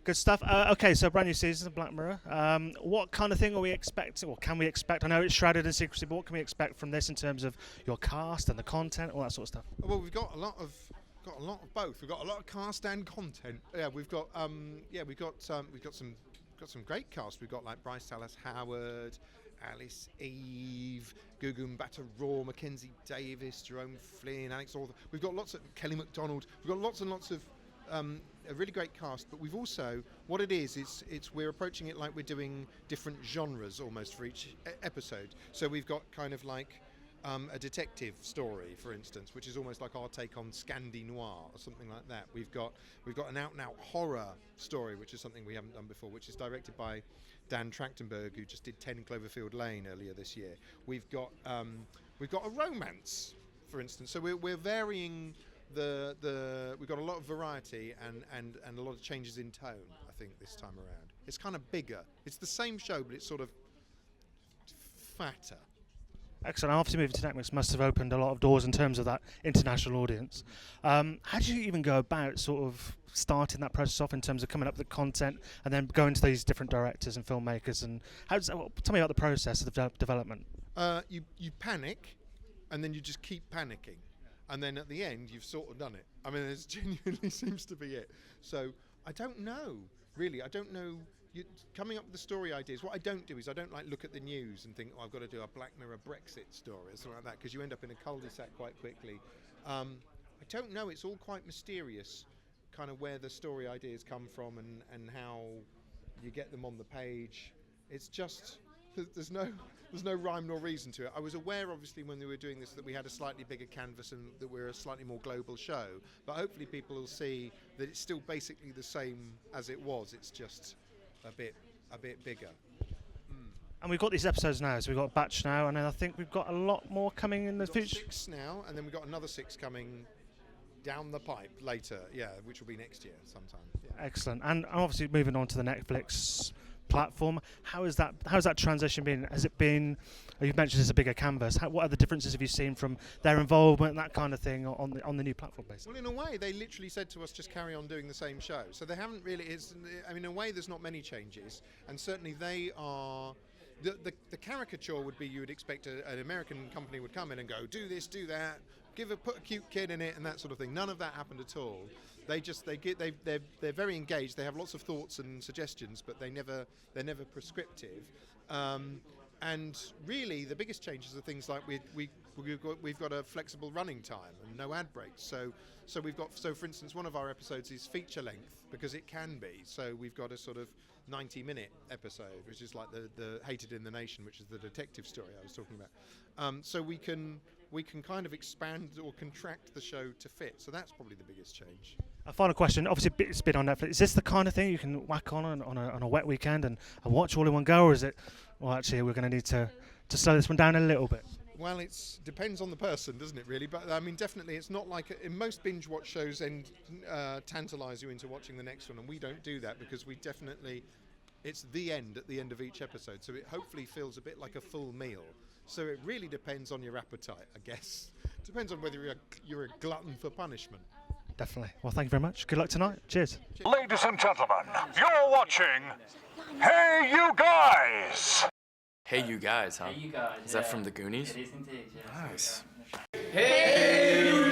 Good stuff. Okay, so brand new season of Black Mirror. What kind of thing are we expecting, or can we expect? I know it's shrouded in secrecy, but what can we expect from this in terms of your cast and the content, all that sort of stuff? Well, we've got a lot of both. We've got a lot of cast and content. Yeah, we've got some great cast. We've got like Bryce Dallas Howard, Alice Eve, Gugu Mbatha-Raw, Mackenzie Davis, Jerome Flynn, Alex Lawther. We've got lots of Kelly MacDonald. We've got lots and lots of a really great cast, but we've also, what it is we're approaching it like we're doing different genres almost for each episode. So we've got kind of like a detective story, for instance, which is almost like our take on Scandi Noir or something like that. We've got an out-and-out horror story, which is something we haven't done before, which is directed by Dan Trachtenberg, who just did 10 Cloverfield Lane earlier this year. We've got a romance, for instance. So we're varying we've got a lot of variety and a lot of changes in tone, I think, this time around. It's kind of bigger. It's the same show, but it's sort of fatter. Excellent. Obviously, moving to Netflix must have opened a lot of doors in terms of that international audience. How did you even go about sort of starting that process off in terms of coming up with the content and then going to these different directors and filmmakers? And tell me about the process of the development. You panic, and then you just keep panicking. And then at the end, you've sort of done it. I mean, it genuinely seems to be it. So I don't know, really. I don't know. Coming up with the story ideas. What I don't do is I don't like look at the news and think, oh, I've got to do a Black Mirror Brexit story or something like that, because you end up in a cul-de-sac quite quickly. I don't know. It's all quite mysterious, kind of where the story ideas come from and how you get them on the page. It's just there's no rhyme nor reason to it. I was aware, obviously, when we were doing this, that we had a slightly bigger canvas and that we're a slightly more global show. But hopefully people will see that it's still basically the same as it was. It's just a bit bigger. And we've got these episodes now, so we've got a batch now, and then I think we've got a lot more coming in the future. 6 now, and then we've got another 6 coming down the pipe later, which will be next year sometime. Yeah. Excellent. And obviously moving on to the Netflix platform, how's that transition been? Has it been, you mentioned it's a bigger canvas, what other differences have you seen from their involvement and that kind of thing on the new platform, basically? Well, in a way, they literally said to us, just carry on doing the same show. So they haven't really, in a way, there's not many changes, and certainly they are, the caricature would be, you would expect an American company would come in and go, do this, do that, put a cute kid in it and that sort of thing. None of that happened at all. They're very engaged. They have lots of thoughts and suggestions, but they're never prescriptive. And really, the biggest changes are things like we've got a flexible running time and no ad breaks. So for instance, one of our episodes is feature length because it can be. So we've got a sort of 90-minute episode, which is like the Hated in the Nation, which is the detective story I was talking about. So we can kind of expand or contract the show to fit. So that's probably the biggest change. A final question. Obviously, it's been on Netflix. Is this the kind of thing you can whack on a wet weekend and watch all in one go, or is it? Well, actually, we're going to need to slow this one down a little bit. Well, it depends on the person, doesn't it, really? But, I mean, definitely, it's not like... in most binge-watch shows tantalise you into watching the next one, and we don't do that because we definitely... It's the end at the end of each episode, so it hopefully feels a bit like a full meal. So it really depends on your appetite, I guess. Depends on whether you're a glutton for punishment. Definitely. Well, thank you very much. Good luck tonight. Cheers. Ladies and gentlemen, you're watching Hey You Guys! Hey You Guys, huh? Hey You Guys. Is that from the Goonies? It is indeed, yes. Nice. Hey You